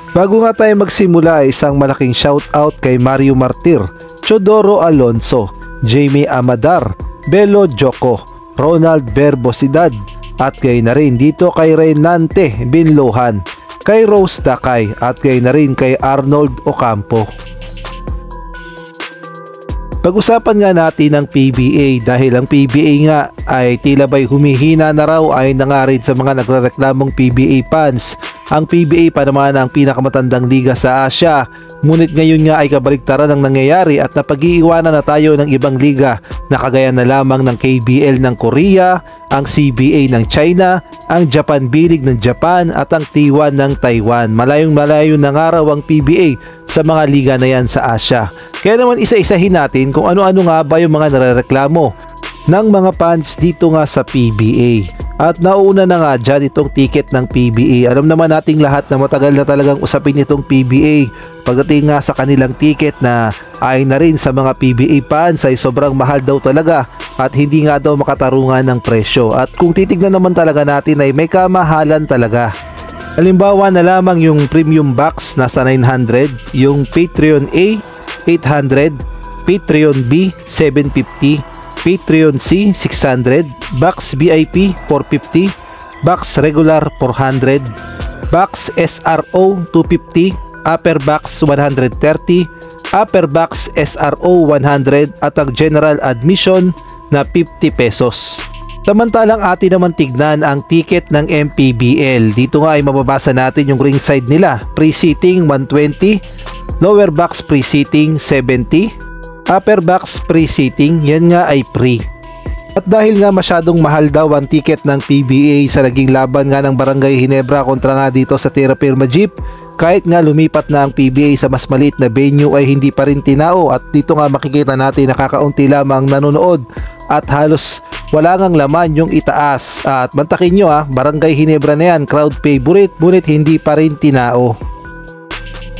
Bago nga tayo magsimula, isang malaking shoutout kay Mario Martir, Chodoro Alonso, Jamie Amadar, Belo Joko, Ronald Verbosidad, at kay na rin dito kay Reynante Binlohan, kay Rose Dakay, at kay na rin kay Arnold Ocampo. Pag-usapan nga natin ang PBA dahil ang PBA nga ay tila ba'y humihina na raw ay nangarid sa mga nagrereklamong PBA fans. Ang PBA pa naman ang pinakamatandang liga sa Asia, ngunit ngayon nga ay kabaligtaran ang nangyayari at napag-iiwanan na tayo ng ibang liga na kagaya na lamang ng KBL ng Korea, ang CBA ng China, ang Japan B-League ng Japan at ang T1 ng Taiwan. Malayong malayo na nga raw ang PBA sa mga liga na yan sa Asia. Kaya naman isa-isahin natin kung ano-ano nga ba yung mga narereklamo ng mga fans dito nga sa PBA. At nauna na nga dyan itong ticket ng PBA. Alam naman nating lahat na matagal na talagang usapin itong PBA pagdating nga sa kanilang ticket na ay na rin sa mga PBA fans ay sobrang mahal daw talaga at hindi nga daw makatarungan ng presyo. At kung titignan naman talaga natin ay may kamahalan talaga. Halimbawa na lamang yung Premium Box nasa 900, yung Patreon A 800, Patreon B 750, Patreon C 600, Box VIP 450, Box Regular 400, Box SRO 250, Upper Box 130, Upper Box SRO 100 at ang General Admission na 50 pesos. Samantalang atin naman tignan ang ticket ng MPBL. Dito nga ay mababasa natin yung ringside nila. Pre-seating 120, Lower Box pre-seating 70, Upper Box pre-seating, yan nga ay free. At dahil nga masyadong mahal daw ang ticket ng PBA sa naging laban nga ng Barangay Ginebra kontra nga dito sa Terra Firma Jeep, kahit nga lumipat na ang PBA sa mas maliit na venue ay hindi pa rin tinao. At dito nga makikita natin nakakaunti lamang nanonood at halos wala ngang laman yung itaas. At mantakin nyo Barangay Ginebra na yan, crowd favorite, ngunit hindi pa rin tinao.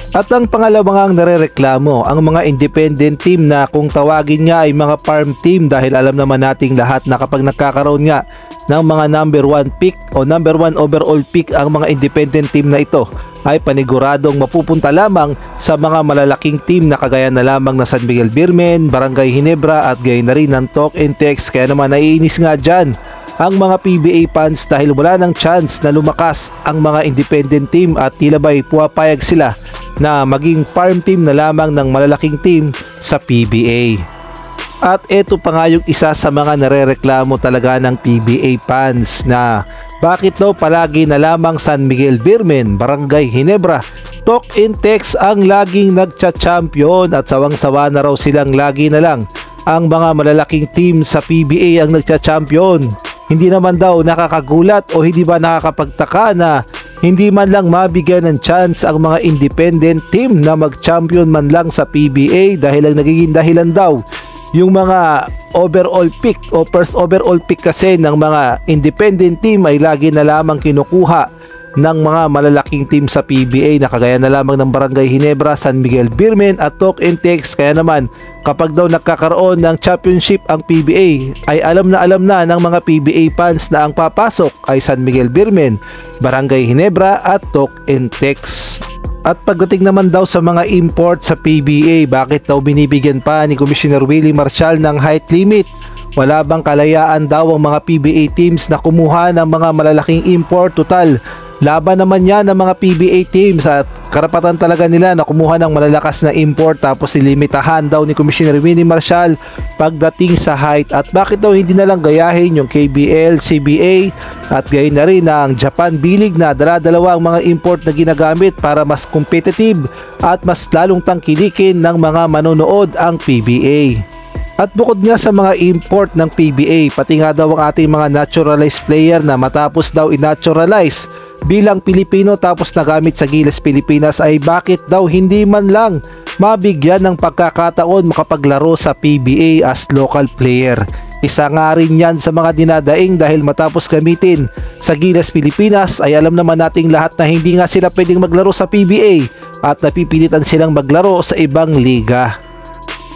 At ang pangalawang narereklamo, ang mga independent team na kung tawagin nga ay mga farm team dahil alam naman nating lahat na kapag nagkakaroon nga ng mga number 1 pick o number 1 overall pick ang mga independent team na ito ay paniguradong mapupunta lamang sa mga malalaking team na kagaya na lamang na San Miguel Beermen, Barangay Ginebra at gaya na rin ng Talk and Text. Kaya naman naiinis nga dyan ang mga PBA fans dahil wala ng chance na lumakas ang mga independent team at tila ba'y puwapayag sila na maging farm team na lamang ng malalaking team sa PBA. At ito pa nga yung isa sa mga narereklamo talaga ng PBA fans na bakit daw palagi na lamang San Miguel Beermen, Barangay Ginebra, Talk and Text ang laging nagcha-champion at sawang-sawa na raw silang lagi na lang ang mga malalaking team sa PBA ang nagcha-champion. Hindi naman daw nakakagulat o hindi ba nakakapagtaka na hindi man lang mabigyan ng chance ang mga independent team na mag-champion man lang sa PBA dahil ang nagiging dahilan daw yung mga overall pick o first overall pick kasi ng mga independent team ay lagi na lamang kinukuha ng mga malalaking team sa PBA na kagaya na lamang ng Barangay Ginebra, San Miguel Beermen at Talk and Text. Kaya naman kapag daw nagkakaroon ng championship ang PBA ay alam na ng mga PBA fans na ang papasok ay San Miguel Beermen, Barangay Ginebra at Talk and Text. At pagdating naman daw sa mga import sa PBA, bakit daw binibigyan pa ni Commissioner Willie Marcial ng height limit? Wala bang kalayaan daw ang mga PBA teams na kumuha ng mga malalaking import? Total, laban naman yan ng mga PBA teams at karapatan talaga nila na kumuha ng malalakas na import tapos ilimitahan daw ni Commissioner Willie Marcial pagdating sa height. At bakit daw hindi na lang gayahin yung KBL, CBA at gayon na rin ang Japan B-League na dala-dalawa ang mga import na ginagamit para mas competitive at mas lalong tangkilikin ng mga manonood ang PBA. At bukod nga sa mga import ng PBA, pati nga daw ang ating mga naturalized player na matapos daw i-naturalize bilang Pilipino tapos nagamit sa Gilas Pilipinas ay bakit daw hindi man lang mabigyan ng pagkakataon makapaglaro sa PBA as local player. Isa nga rin yan sa mga dinadaing dahil matapos gamitin sa Gilas Pilipinas ay alam naman nating lahat na hindi nga sila pwedeng maglaro sa PBA at napipilitan silang maglaro sa ibang liga.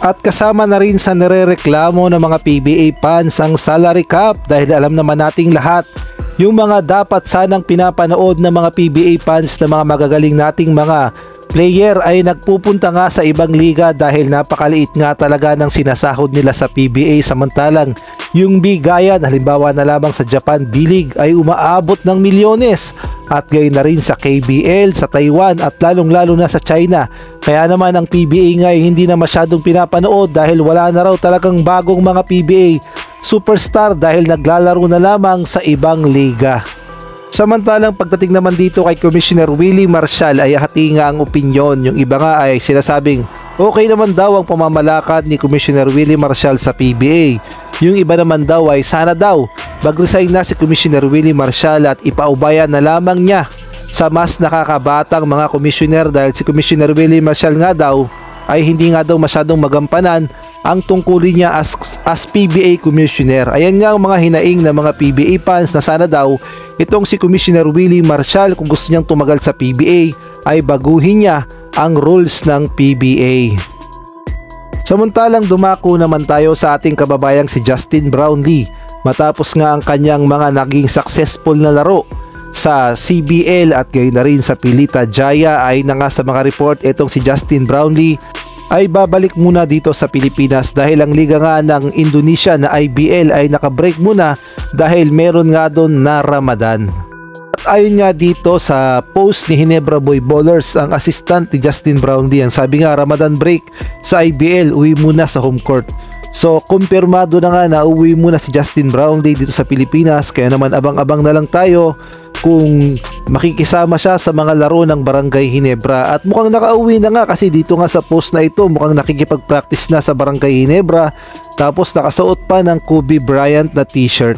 At kasama na rin sa nirereklamo ng mga PBA fans ang salary cap dahil alam naman nating lahat yung mga dapat sanang pinapanood ng mga PBA fans na mga magagaling nating mga player ay nagpupunta nga sa ibang liga dahil napakaliit nga talaga ng sinasahod nila sa PBA, samantalang yung bigayan halimbawa na lamang sa Japan D-League ay umaabot ng milyones, at gayon na rin sa KBL, sa Taiwan at lalong lalo na sa China. Kaya naman ang PBA nga ay hindi na masyadong pinapanood dahil wala na raw talagang bagong mga PBA superstar dahil naglalaro na lamang sa ibang liga. Samantalang pagdating naman dito kay Commissioner Willie Marcial ay hati nga ang opinyon. Yung iba nga ay sinasabing okay naman daw ang pamamalakad ni Commissioner Willie Marcial sa PBA. Yung iba naman daw ay sana daw mag-resign na si Commissioner Willie Marcial at ipaubaya na lamang niya sa mas nakakabatang mga commissioner dahil si Commissioner Willie Marcial nga daw ay hindi nga daw masyadong magampanan ang tungkulin niya as PBA Commissioner. Ayan nga ang mga hinaing ng mga PBA fans na sana daw itong si Commissioner Willie Marcial kung gusto niyang tumagal sa PBA ay baguhin niya ang rules ng PBA. Samantalang dumako naman tayo sa ating kababayang si Justin Brownlee matapos nga ang kanyang mga naging successful na laro sa CBL at gayon na rin sa Pilita Jaya. Ay na nga sa mga report itong si Justin Brownlee ay babalik muna dito sa Pilipinas dahil ang liga nga ng Indonesia na IBL ay nakabreak muna dahil meron nga doon na Ramadan. At ayon nga dito sa post ni Ginebra Boy Bowlers, ang assistant ni Justin Brownlee, ang sabi nga Ramadan break sa IBL, uwi muna sa home court. So kumpirmado na nga na uwi muna si Justin Brownlee dito sa Pilipinas, kaya naman abang-abang na lang tayo kung makikisama siya sa mga laro ng Barangay Ginebra. At mukhang nakauwi na nga kasi dito nga sa post na ito mukhang nakikipag-practice na sa Barangay Ginebra tapos nakasuot pa ng Kobe Bryant na t-shirt.